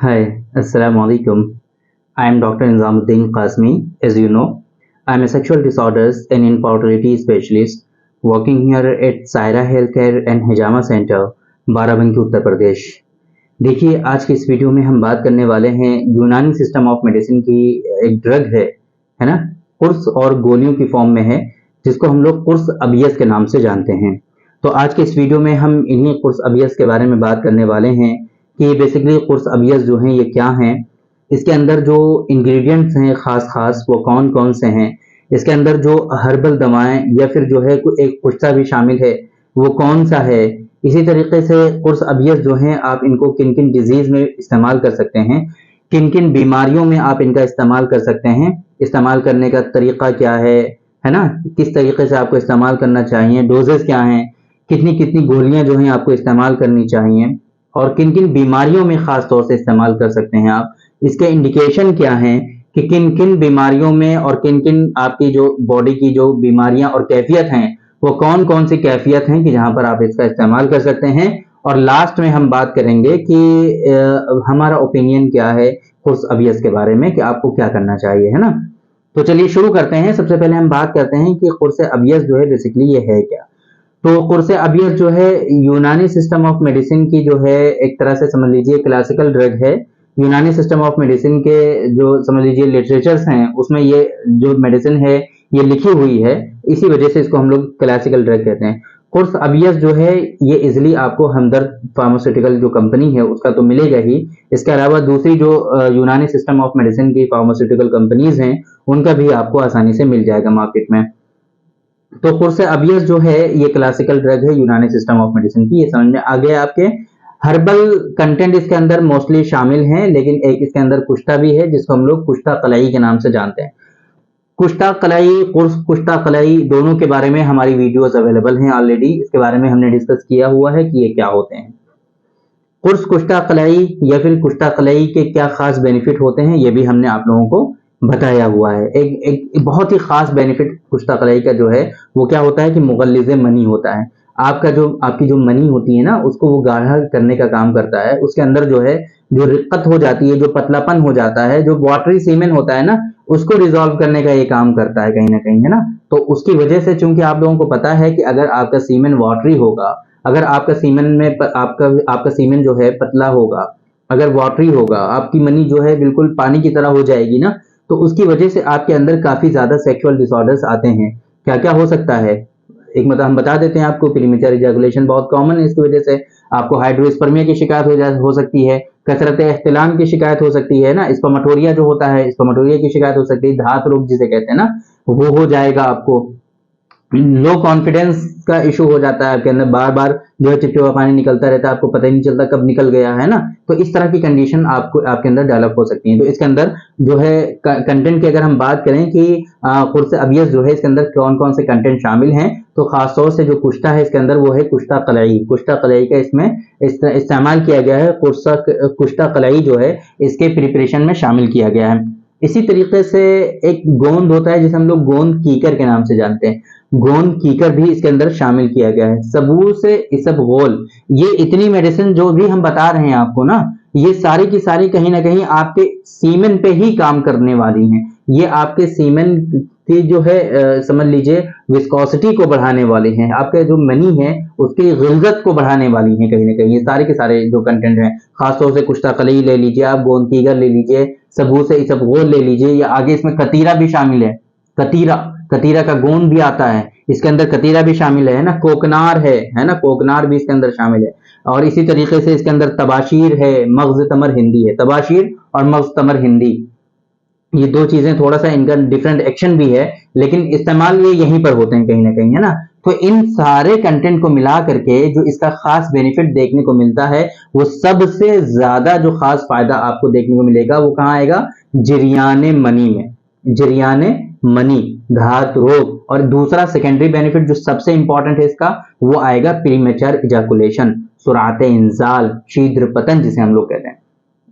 Hi, Assalamu alaikum. I am Dr. Nizamuddin Qasmi. As you know, I am a sexual disorders and infertility specialist working here at Saira Healthcare and Hijama Center, Barabanki Uttar Pradesh. देखिए, आज की इस video में हम बात करने वाले हैं यूनानी सिस्टम ऑफ मेडिसिन की। एक ड्रग है ना, कुर्स और गोलियों की फॉर्म में है, जिसको हम लोग कुर्स अबियस के नाम से जानते हैं। तो आज के इस वीडियो में हम इन्हीं कुर्स अबियस के बारे में बात करने वाले हैं कि बेसिकली कुर्स अबियस जो हैं ये क्या हैं, इसके अंदर जो इंग्रेडिएंट्स हैं खास वो कौन कौन से हैं, इसके अंदर जो हर्बल दवाएं या फिर जो है एक पुश्ता भी शामिल है वो कौन सा है। इसी तरीके से कुर्स अबियस जो हैं आप इनको किन किन डिजीज में इस्तेमाल कर सकते हैं, किन किन बीमारियों में आप इनका इस्तेमाल कर सकते हैं, इस्तेमाल करने का तरीका क्या है ना, किस तरीके से आपको इस्तेमाल करना चाहिए, डोजेस क्या हैं, कितनी कितनी गोलियां जो हैं आपको इस्तेमाल करनी चाहिए और किन किन बीमारियों में खास तौर से इस्तेमाल कर सकते हैं आप, इसके इंडिकेशन क्या हैं कि किन किन बीमारियों में और किन किन आपकी जो बॉडी की जो बीमारियां और कैफियत हैं वो कौन कौन सी कैफियत हैं कि जहां पर आप इसका इस्तेमाल कर सकते हैं। और लास्ट में हम बात करेंगे कि हमारा ओपिनियन क्या है कुर्स अबियस के बारे में कि आपको क्या करना चाहिए, है ना। तो चलिए शुरू करते हैं। सबसे पहले हम बात करते हैं कि कुर्स अबियस जो है बेसिकली ये है क्या। तो कुर्स अबियस जो है यूनानी सिस्टम ऑफ मेडिसिन की जो है एक तरह से समझ लीजिए क्लासिकल ड्रग है। यूनानी सिस्टम ऑफ मेडिसिन के जो समझ लीजिए लिटरेचर्स हैं उसमें ये जो मेडिसिन है ये लिखी हुई है, इसी वजह से इसको हम लोग क्लासिकल ड्रग कहते हैं। कुर्स अबियस जो है ये इजिली आपको हमदर्द फार्मास्यूटिकल जो कंपनी है उसका तो मिलेगा ही, इसके अलावा दूसरी जो यूनानी सिस्टम ऑफ मेडिसिन की फार्मास्यूटिकल कंपनीज हैं उनका भी आपको आसानी से मिल जाएगा मार्केट में। तो कुर्स अबियस जो है ये क्लासिकल ड्रग है यूनानी सिस्टम ऑफ मेडिसिन की, ये समझ में आ गया आपके। हर्बल कंटेंट इसके अंदर मोस्टली शामिल है, लेकिन एक इसके अंदर कुश्ता भी है जिसको हम लोग कुश्ता कलाई के नाम से जानते हैं। कुश्ता कलाई, कुर्स कुश्ता कलाई दोनों के बारे में हमारी वीडियोस अवेलेबल हैं ऑलरेडी, इसके बारे में हमने डिस्कस किया हुआ है कि ये क्या होते हैं। कुर्स कुश्ता कलाई या फिर कुश्ता कलाई के क्या खास बेनिफिट होते हैं ये भी हमने आप लोगों को बताया हुआ है। एक बहुत ही खास बेनिफिट कुश्ता कलाई का जो है वो क्या होता है कि मुगल्लिज़ मनी होता है। आपकी जो मनी होती है ना उसको वो गाढ़ा करने का काम करता है। उसके अंदर जो है जो रिक्कत हो जाती है, जो पतलापन हो जाता है, जो वाटरी सीमेन होता है ना उसको रिजॉल्व करने का ये काम करता है कहीं ना कहीं, है ना। तो उसकी वजह से चूंकि आप लोगों को पता है कि अगर आपका सीमेन वाटरी होगा, अगर आपका सीमेन में आपका सीमेन जो है पतला होगा, अगर वाटरी होगा, आपकी मनी जो है बिल्कुल पानी की तरह हो जाएगी ना, तो उसकी वजह से आपके अंदर काफी ज्यादा सेक्सुअल डिसऑर्डर्स आते हैं। क्या क्या हो सकता है, एक मतलब हम बता देते हैं आपको। प्रीमेच्योर इजैकुलेशन बहुत कॉमन है, इसकी वजह से आपको हाइड्रोस्पर्मिया की शिकायत हो सकती है, कसरत एहतिलाम की शिकायत हो सकती है ना, स्पर्मेटोरिया जो होता है स्पर्मेटोरिया की शिकायत हो सकती है, धात रोग जिसे कहते हैं ना वो हो जाएगा आपको। लो कॉन्फिडेंस का इशू हो जाता है आपके अंदर, बार बार जो है चिपचिपा पानी निकलता रहता है, आपको पता ही नहीं चलता कब निकल गया, है ना। तो इस तरह की कंडीशन आपको आपके अंदर डेवलप हो सकती है। तो इसके अंदर जो है कंटेंट की अगर हम बात करें कि कुर्स अबियस जो है इसके अंदर कौन कौन से कंटेंट शामिल हैं, तो खासतौर से जो कुश्ता है इसके अंदर वो है कुश्ता कलाई। कुश्ता कलाई का इसमें इस्तेमाल किया गया है। कुश्ता कलाई जो है इसके प्रिपरेशन में शामिल किया गया है। इसी तरीके से एक गोंद होता है जिसे हम लोग गोंद कीकर के नाम से जानते हैं, गोंद कीकर भी इसके अंदर शामिल किया गया है। सबूर से इसबगोल, ये इतनी मेडिसिन जो भी हम बता रहे हैं आपको ना, ये सारी की सारी कहीं ना कहीं आपके सीमेन पे ही काम करने वाली हैं। ये आपके सीमेन की जो है समझ लीजिए विस्कोसिटी को बढ़ाने वाली हैं, आपके जो मनी है उसकी गिलजत को बढ़ाने वाली हैं कहीं ना कहीं। ये सारे के सारे जो कंटेंट हैं, खासतौर से कुश्ता कलई ले लीजिए आप, गोंद कीकर ले लीजिए, सबूर से इसबगोल ले लीजिए, या आगे इसमें कतीरा भी शामिल है। कतीरा, कतीरा का गोंद भी आता है इसके अंदर, कतीरा भी शामिल है ना। कोकनार है ना, कोकनार भी इसके अंदर शामिल है। और इसी तरीके से इसके अंदर तबाशीर है, मग्ज तमर हिंदी है, तबाशीर और मग्ज तमर हिंदी, ये दो चीजें थोड़ा सा इनका डिफरेंट एक्शन भी है, लेकिन इस्तेमाल ये यहीं पर होते हैं कहीं ना कहीं, है ना। तो इन सारे कंटेंट को मिला करके जो इसका खास बेनिफिट देखने को मिलता है, वो सबसे ज्यादा जो खास फायदा आपको देखने को मिलेगा वो कहाँ आएगा, जरियाने मनी में, जरियाने मनी, धात रोग। और दूसरा सेकेंडरी बेनिफिट जो सबसे इंपॉर्टेंट है इसका, वो आएगा प्रीमेच्योर इजैकुलेशन, सुरात इंजाल, शीघ्र पतन जिसे हम लोग कहते हैं।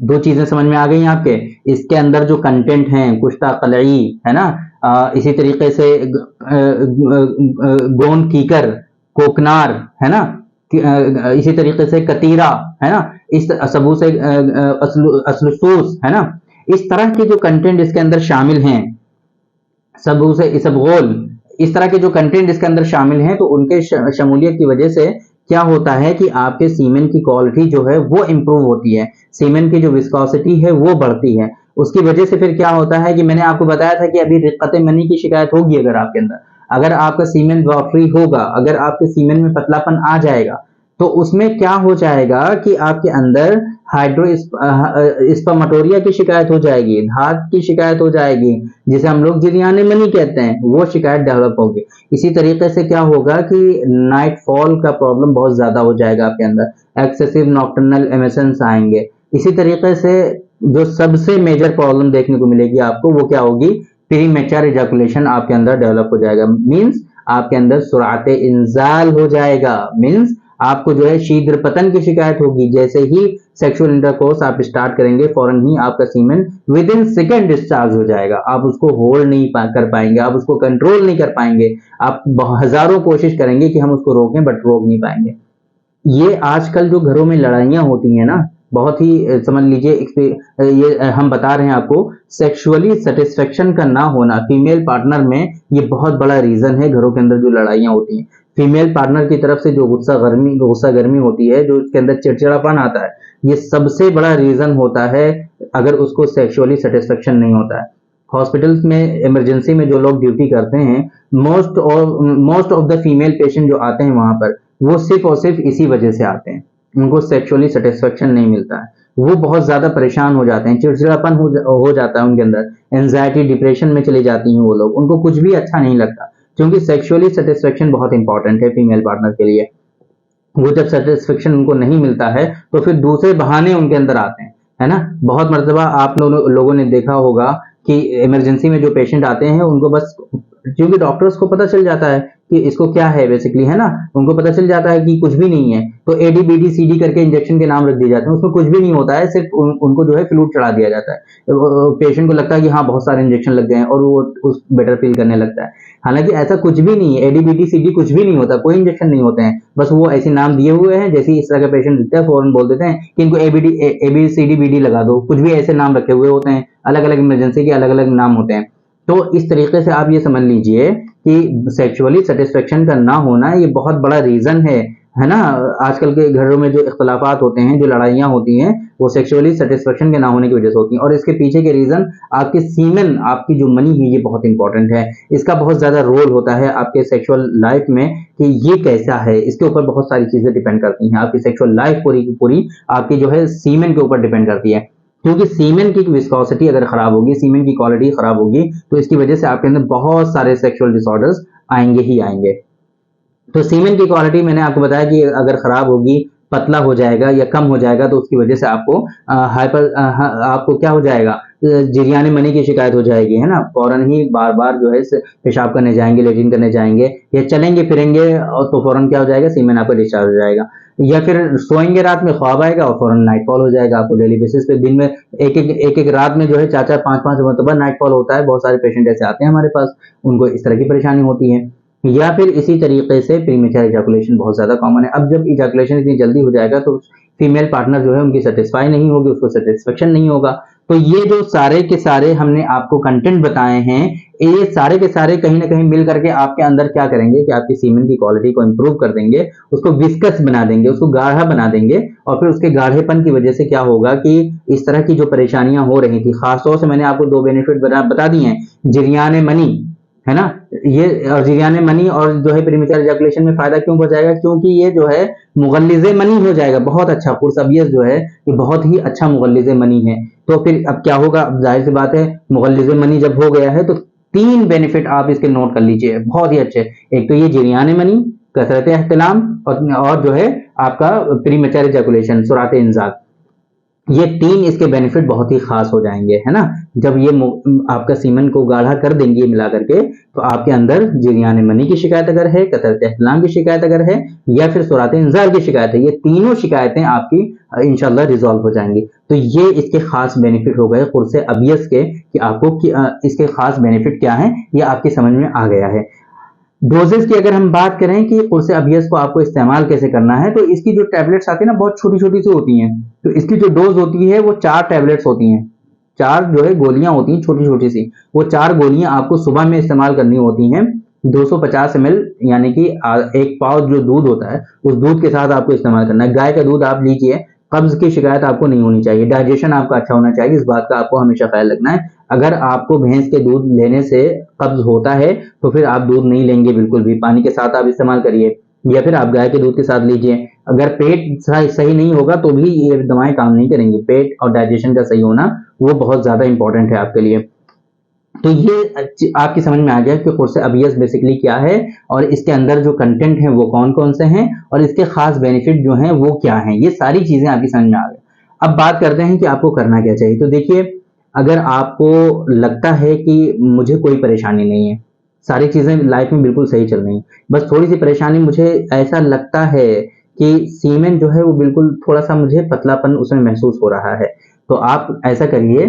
दो चीजें समझ में आ गई आपके। इसके अंदर जो कंटेंट हैं कुश्ता कलई, है ना, इसी तरीके से गोंद कीकर, कोकनार, है ना, इसी तरीके से कतीरा, है ना, इस सबू से असलसूस है ना, इस तरह के जो कंटेंट इसके अंदर शामिल हैं, सबू से इसबगोल, इस तरह के जो कंटेंट इसके अंदर शामिल हैं, तो उनके शमूलियत की वजह से क्या होता है कि आपके सीमेंट की क्वालिटी जो है वो इंप्रूव होती है, सीमेंट की जो विस्कोसिटी है वो बढ़ती है। उसकी वजह से फिर क्या होता है कि मैंने आपको बताया था कि अभी रिक्कत मनी की शिकायत होगी अगर आपके अंदर, अगर आपका सीमेंट वाटरी होगा, अगर आपके सीमेंट में पतलापन आ जाएगा, तो उसमें क्या हो जाएगा कि आपके अंदर हाइड्रो स्पर्मेटोरिया की शिकायत हो जाएगी, धात की शिकायत हो जाएगी, जिसे हम लोग जिरयाने मनी कहते हैं, वो शिकायत डेवलप होगी। इसी तरीके से क्या होगा कि नाइट फॉल का प्रॉब्लम बहुत ज्यादा हो जाएगा आपके अंदर, एक्सेसिव नॉक्टर्नल एमिशंस आएंगे। इसी तरीके से जो सबसे मेजर प्रॉब्लम देखने को मिलेगी आपको, वो क्या होगी, प्रीमेच्योर इजैकुलेशन आपके अंदर डेवलप हो जाएगा। मींस आपके अंदर सुराते इंजाल हो जाएगा, मींस आपको जो है शीघ्र पतन की शिकायत होगी। जैसे ही सेक्सुअल इंटरकोर्स आप स्टार्ट करेंगे, फौरन ही आपका सीमेन विद इन सेकेंड डिस्चार्ज हो जाएगा। आप उसको होल्ड नहीं कर पाएंगे, आप उसको कंट्रोल नहीं कर पाएंगे, आप हजारों कोशिश करेंगे कि हम उसको रोकें, बट रोक नहीं पाएंगे। ये आजकल जो घरों में लड़ाइयां होती हैं ना, बहुत ही समझ लीजिए, ये हम बता रहे हैं आपको, सेक्सुअली सेटिस्फेक्शन का ना होना फीमेल पार्टनर में, ये बहुत बड़ा रीजन है घरों के अंदर जो लड़ाइयां होती हैं। फीमेल पार्टनर की तरफ से जो गुस्सा गर्मी होती है, जो उसके अंदर चिड़चिड़ापन आता है, ये सबसे बड़ा रीजन होता है अगर उसको सेक्सुअली सेटिस्फेक्शन नहीं होता है। हॉस्पिटल्स में इमरजेंसी में जो लोग ड्यूटी करते हैं, most of the female patient जो आते हैं वहां पर, वो सिर्फ और सिर्फ इसी वजह से आते हैं, उनको सेक्सुअली सेटिस्फेक्शन नहीं मिलता है, वो बहुत ज्यादा परेशान हो जाते हैं, चिड़चिड़ापन हो जाता है उनके अंदर, एंजाइटी डिप्रेशन में चली जाती हैं वो लोग, उनको कुछ भी अच्छा नहीं लगता, क्योंकि सेक्सुअली सेटिस्फेक्शन बहुत इंपॉर्टेंट है फीमेल पार्टनर के लिए। वो जब सेटिस्फेक्शन उनको नहीं मिलता है, तो फिर दूसरे बहाने उनके अंदर आते हैं, है ना। बहुत मर्तबा आप लोगों ने देखा होगा कि इमरजेंसी में जो पेशेंट आते हैं, उनको बस, क्योंकि डॉक्टर्स को पता चल जाता है कि इसको क्या है बेसिकली, है ना, उनको पता चल जाता है कि कुछ भी नहीं है, तो एडीबीडी सीडी करके इंजेक्शन के नाम रख दिए जाते हैं, उसमें कुछ भी नहीं होता है, सिर्फ उनको जो है फ्लूइड चढ़ा दिया जाता है। पेशेंट को लगता है कि हाँ बहुत सारे इंजेक्शन लग गए हैं, और वो उस बेटर फील करने लगता है। हालांकि ऐसा कुछ भी नहीं है, एडीबीडी सीडी कुछ भी नहीं होता, कोई इंजेक्शन नहीं होते हैं, बस वो ऐसे नाम दिए हुए हैं। जैसे इस तरह का पेशेंट दिखता है, फौरन बोल देते हैं कि इनको एबीसीडी बीडी लगा दो, कुछ भी ऐसे नाम रखे हुए होते हैं, अलग अलग इमरजेंसी के अलग अलग नाम होते हैं। तो इस तरीके से आप ये समझ लीजिए कि सेक्सुअली सेटिस्फेक्शन का ना होना ये बहुत बड़ा रीजन है ना। आजकल के घरों में जो इख्तलाफात होते हैं, जो लड़ाइयां होती हैं, वो सेक्सुअली सेटिस्फेक्शन के ना होने की वजह से होती हैं। और इसके पीछे के रीजन आपके सीमेन, आपकी जो मनी है, ये बहुत इंपॉर्टेंट है, इसका बहुत ज्यादा रोल होता है आपके सेक्सुअल लाइफ में कि ये कैसा है, इसके ऊपर बहुत सारी चीजें डिपेंड करती हैं। आपकी सेक्सुअल लाइफ पूरी की पूरी आपकी जो है सीमेन के ऊपर डिपेंड करती है, क्योंकि सीमेन की विस्कोसिटी अगर खराब होगी, सीमेन की क्वालिटी खराब होगी, तो इसकी वजह से आपके अंदर बहुत सारे सेक्सुअल डिसऑर्डर्स आएंगे ही आएंगे। तो सीमेंट की क्वालिटी मैंने आपको बताया कि अगर खराब होगी, पतला हो जाएगा या कम हो जाएगा, तो उसकी वजह से आपको क्या हो जाएगा, जिरयाने मनी की शिकायत हो जाएगी, है ना। फौरन ही बार बार जो है पेशाब करने जाएंगे, लेटिन करने जाएंगे, या चलेंगे फिरेंगे, और तो फौरन क्या हो जाएगा, सीमेन आपका डिस्चार्ज हो जाएगा। या फिर सोएंगे रात में, ख्वाब आएगा और फौरन नाइटफॉल हो जाएगा आपको डेली बेसिस पे। दिन में एक एक रात में जो है 4-4 5-5 मरतबा नाइटफॉल होता है। बहुत सारे पेशेंट ऐसे आते हैं हमारे पास, उनको इस तरह की परेशानी होती है। या फिर इसी तरीके से प्रीमेच्योर इजैकुलेशन बहुत ज्यादा कॉमन है। अब जब इजैकुलेशन इतनी जल्दी हो जाएगा, तो फीमेल पार्टनर जो है उनकी सेटिस्फाई नहीं होगी, उसको सेटिस्फेक्शन नहीं होगा। तो ये जो सारे के सारे हमने आपको कंटेंट बताए हैं, ये सारे के सारे कहीं ना कहीं मिल करके आपके अंदर क्या करेंगे कि आपकी सीमेन की क्वालिटी को इंप्रूव कर देंगे, उसको विस्कस बना देंगे, उसको गाढ़ा बना देंगे। और फिर उसके गाढ़ेपन की वजह से क्या होगा कि इस तरह की जो परेशानियां हो रही थी, खासतौर से मैंने आपको 2 बेनिफिट बता दिए हैं, जिरयाने मनी, है ना, ये और जिरयाने मनी, और जो है प्रीमेच्योर इजैकुलेशन में फायदा क्यों पहुंचाएगा, क्योंकि ये जो है मुगल्लिज़े मनी हो जाएगा, बहुत अच्छा पुरसबियत जो है, ये बहुत ही अच्छा मुगल्लिज़े मनी है। तो फिर अब क्या होगा, अब जाहिर सी बात है, मुगल्लिज़े मनी जब हो गया है, तो 3 बेनिफिट आप इसके नोट कर लीजिए, बहुत ही अच्छे। एक तो ये जिरयाने मनी, कसरत एहतिलाम, और जो है आपका प्रीमेच्योर इजैकुलेशन, सुरात इंजाल, ये 3 इसके बेनिफिट बहुत ही खास हो जाएंगे, है ना। जब ये आपका सीमन को गाढ़ा कर देंगे मिला करके, तो आपके अंदर जिरयाने मनी की शिकायत अगर है, कसरत एहतिलाम की शिकायत अगर है, या फिर सुरात इंजाल की शिकायत है, ये तीनों शिकायतें आपकी इंशाल्लाह रिजॉल्व हो जाएंगी। तो ये इसके खास बेनिफिट हो गए कुर्से अबियस के, कि आपको इसके खास बेनिफिट क्या है, ये आपकी समझ में आ गया है। डोजेस की अगर हम बात करें कि कुर्स अबियस को आपको इस्तेमाल कैसे करना है, तो इसकी जो टैबलेट्स आती है ना बहुत छोटी छोटी सी होती हैं। तो इसकी जो डोज होती है वो 4 टैबलेट्स होती हैं, 4 जो है गोलियां होती हैं छोटी छोटी सी। वो 4 गोलियां आपको सुबह में इस्तेमाल करनी होती हैं। 250 ml यानी कि एक पाव जो दूध होता है उस दूध के साथ आपको इस्तेमाल करना है। गाय का दूध आप लीजिए, कब्ज की शिकायत आपको नहीं होनी चाहिए, डाइजेशन आपका अच्छा होना चाहिए, इस बात का आपको हमेशा ख्याल रखना है। अगर आपको भैंस के दूध लेने से कब्ज होता है तो फिर आप दूध नहीं लेंगे बिल्कुल भी, पानी के साथ आप इस्तेमाल करिए, या फिर आप गाय के दूध के साथ लीजिए। अगर पेट सही नहीं होगा तो भी ये दवाएं काम नहीं करेंगी। पेट और डाइजेशन का सही होना वो बहुत ज्यादा इंपॉर्टेंट है आपके लिए। तो ये आपकी समझ में आ गया कि कोर्स अबियस बेसिकली क्या है और इसके अंदर जो कंटेंट है वो कौन कौन से हैं और इसके खास बेनिफिट जो हैं वो क्या हैं, ये सारी चीजें आपकी समझ में आ गई। अब बात करते हैं कि आपको करना क्या चाहिए। तो देखिए, अगर आपको लगता है कि मुझे कोई परेशानी नहीं है, सारी चीजें लाइफ में बिल्कुल सही चल रही हैं, बस थोड़ी सी परेशानी मुझे ऐसा लगता है कि सीमेन जो है वो बिल्कुल थोड़ा सा मुझे पतलापन उसमें महसूस हो रहा है, तो आप ऐसा करिए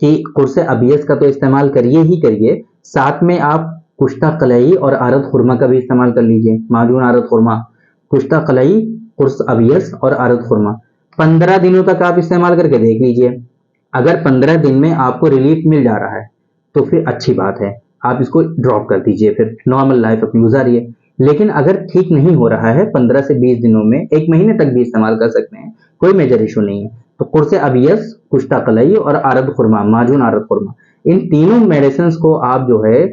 कि कुर्से अबियस का तो इस्तेमाल करिए ही करिए, साथ में आप कुश्ता कलई और आरद खुरमा का भी इस्तेमाल कर लीजिए। माजून आरद खुरमा, कुश्ता कलई, कुर्स अबियस और आरद खुरमा 15 दिनों तक आप इस्तेमाल करके देख लीजिए। अगर 15 दिन में आपको रिलीफ मिल जा रहा है तो फिर अच्छी बात है, आप इसको ड्रॉप कर दीजिए, फिर नॉर्मल लाइफ अपनी गुजारिए। लेकिन अगर ठीक नहीं हो रहा है, 15 से 20 दिनों में, 1 महीने तक भी इस्तेमाल कर सकते हैं, कोई मेजर इशू नहीं है। तो कुर्से अबियस, कुश्ता कलई और आरद खुरमा, माजून आरद खुरमा, इन तीनों मेडिसिन को आप जो है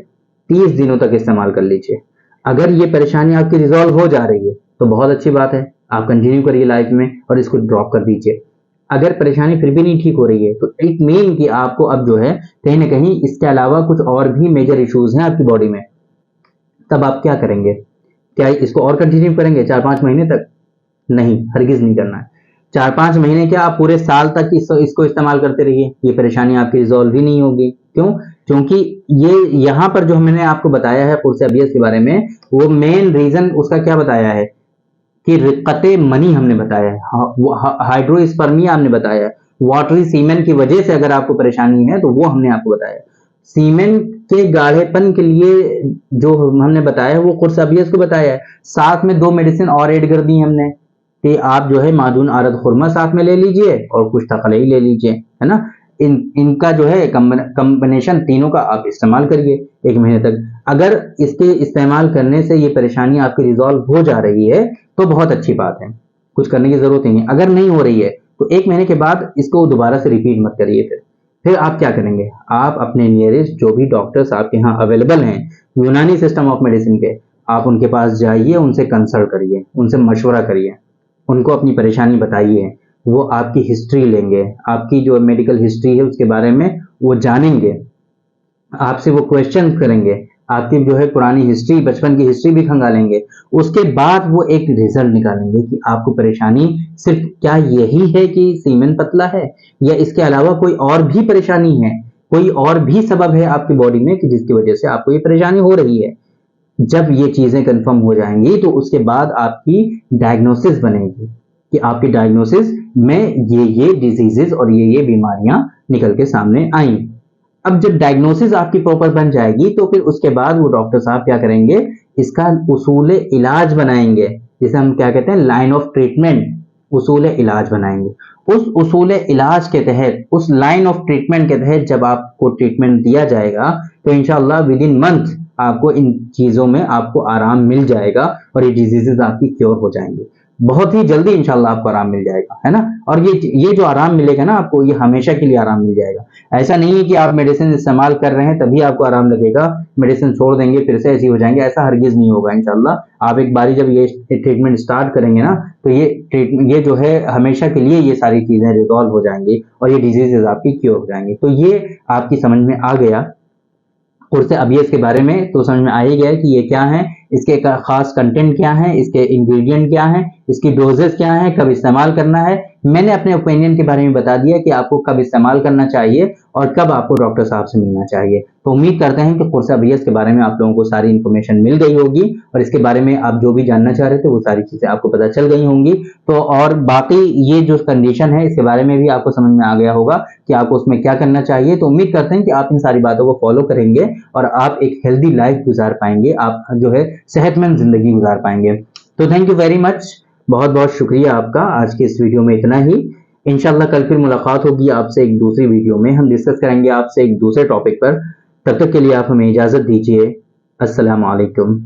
30 दिनों तक इस्तेमाल कर लीजिए। अगर ये परेशानी आपकी रिजॉल्व हो जा रही है तो बहुत अच्छी बात है, आप कंटिन्यू करिए लाइफ में और इसको ड्रॉप कर दीजिए। अगर परेशानी फिर भी नहीं ठीक हो रही है तो इट मीन कि आपको अब जो है कहीं ना कहीं इसके अलावा कुछ और भी मेजर इश्यूज हैं आपकी बॉडी में। तब आप क्या करेंगे? क्या इसको और कंटिन्यू करेंगे 4-5 महीने तक? नहीं, हरगिज नहीं करना है। 4-5 महीने क्या, आप पूरे साल तक इसको इस्तेमाल करते रहिए, ये परेशानी आपकी रिजॉल्व ही नहीं होगी। क्यों? क्योंकि ये यहाँ पर जो मैंने आपको बताया है कुर्से अबियस के बारे में, वो मेन रीजन उसका क्या बताया है कि रिक्कते मनी हमने बताया है, हाइड्रोस्पर्मिया हमने बताया है, वाटरी सीमेन की वजह से अगर आपको परेशानी है तो वो हमने आपको बताया। सीमेन के गाढ़ेपन के लिए जो हमने बताया वो कुर्स अबियस को बताया है। साथ में 2 मेडिसिन और ऐड कर दी हमने कि आप जो है मादून आरद खुरमा साथ में ले लीजिए और कुश्ता कलई ले लीजिए, है ना। इनका जो है कॉम्बिनेशन तीनों का आप इस्तेमाल करिए 1 महीने तक। अगर इसके इस्तेमाल करने से ये परेशानी आपकी रिजॉल्व हो जा रही है तो बहुत अच्छी बात है, कुछ करने की जरूरत ही नहीं। अगर नहीं हो रही है तो 1 महीने के बाद इसको दोबारा से रिपीट मत करिए। फिर आप क्या करेंगे, आप अपने नियरेस्ट जो भी डॉक्टर्स आपके यहाँ अवेलेबल हैं यूनानी सिस्टम ऑफ मेडिसिन के, आप उनके पास जाइए, उनसे कंसल्ट करिए, उनसे मशवरा करिए, उनको अपनी परेशानी बताइए। वो आपकी हिस्ट्री लेंगे, आपकी जो मेडिकल हिस्ट्री है उसके बारे में वो जानेंगे, आपसे वो क्वेश्चन करेंगे, आपकी जो है पुरानी हिस्ट्री, बचपन की हिस्ट्री भी खंगालेंगे। उसके बाद वो एक रिजल्ट निकालेंगे कि आपको परेशानी सिर्फ क्या यही है कि सीमेन पतला है, या इसके अलावा कोई और भी परेशानी है, कोई और भी सबब है आपकी बॉडी में कि जिसकी वजह से आपको ये परेशानी हो रही है। जब ये चीजें कंफर्म हो जाएंगी तो उसके बाद आपकी डायग्नोसिस बनेगी कि आपकी डायग्नोसिस में ये डिजीजेस और ये बीमारियां निकल के सामने आई। अब जब डायग्नोसिस आपकी प्रॉपर बन जाएगी तो फिर उसके बाद वो डॉक्टर साहब क्या करेंगे, इसका उसूल इलाज बनाएंगे, जिसे हम क्या कहते हैं लाइन ऑफ ट्रीटमेंट, उसूल इलाज बनाएंगे। उस उसूल इलाज के तहत, उस लाइन ऑफ ट्रीटमेंट के तहत जब आपको ट्रीटमेंट दिया जाएगा तो इंशाल्लाह विद इन मंथ आपको इन चीजों में आपको आराम मिल जाएगा और ये डिजीजेस आपकी क्योर हो जाएंगे बहुत ही जल्दी, इंशाल्लाह आपको आराम मिल जाएगा, है ना। और ये जो आराम मिलेगा ना आपको, ये हमेशा के लिए आराम मिल जाएगा। ऐसा नहीं है कि आप मेडिसिन इस्तेमाल कर रहे हैं तभी आपको आराम लगेगा, मेडिसिन छोड़ देंगे फिर से ऐसे हो जाएंगे, ऐसा हरगिज नहीं होगा इंशाल्लाह। आप एक बारी जब ये ट्रीटमेंट स्टार्ट करेंगे ना तो ये जो है हमेशा के लिए ये सारी चीजें रिजॉल्व हो जाएंगी और ये डिजीजेज आपकी क्योर हो जाएंगी। तो ये आपकी समझ में आ गया कुर्से अबियस के बारे में, तो समझ में आ ही गया कि ये क्या है, इसके खास कंटेंट क्या है, इसके इंग्रेडिएंट क्या है, इसकी डोजेस क्या है, कब इस्तेमाल करना है। मैंने अपने ओपिनियन के बारे में बता दिया कि आपको कब इस्तेमाल करना चाहिए और कब आपको डॉक्टर साहब से मिलना चाहिए। तो उम्मीद करते हैं कि कोर्सा BS के बारे में आप लोगों को सारी इन्फॉर्मेशन मिल गई होगी और इसके बारे में आप जो भी जानना चाह रहे थे वो सारी चीजें आपको पता चल गई होंगी। तो और बाकी ये जो कंडीशन है इसके बारे में भी आपको समझ में आ गया होगा कि आपको उसमें क्या करना चाहिए। तो उम्मीद करते हैं कि आप इन सारी बातों को फॉलो करेंगे और आप एक हेल्दी लाइफ गुजार पाएंगे, आप जो है सेहतमंद जिंदगी गुजार पाएंगे। तो थैंक यू वेरी मच, बहुत बहुत शुक्रिया आपका। आज के इस वीडियो में इतना ही। इंशाल्लाह कल फिर मुलाकात होगी आपसे एक दूसरी वीडियो में, हम डिस्कस करेंगे आपसे एक दूसरे टॉपिक पर। तब तक के लिए आप हमें इजाजत दीजिए। अस्सलाम वालेकुम।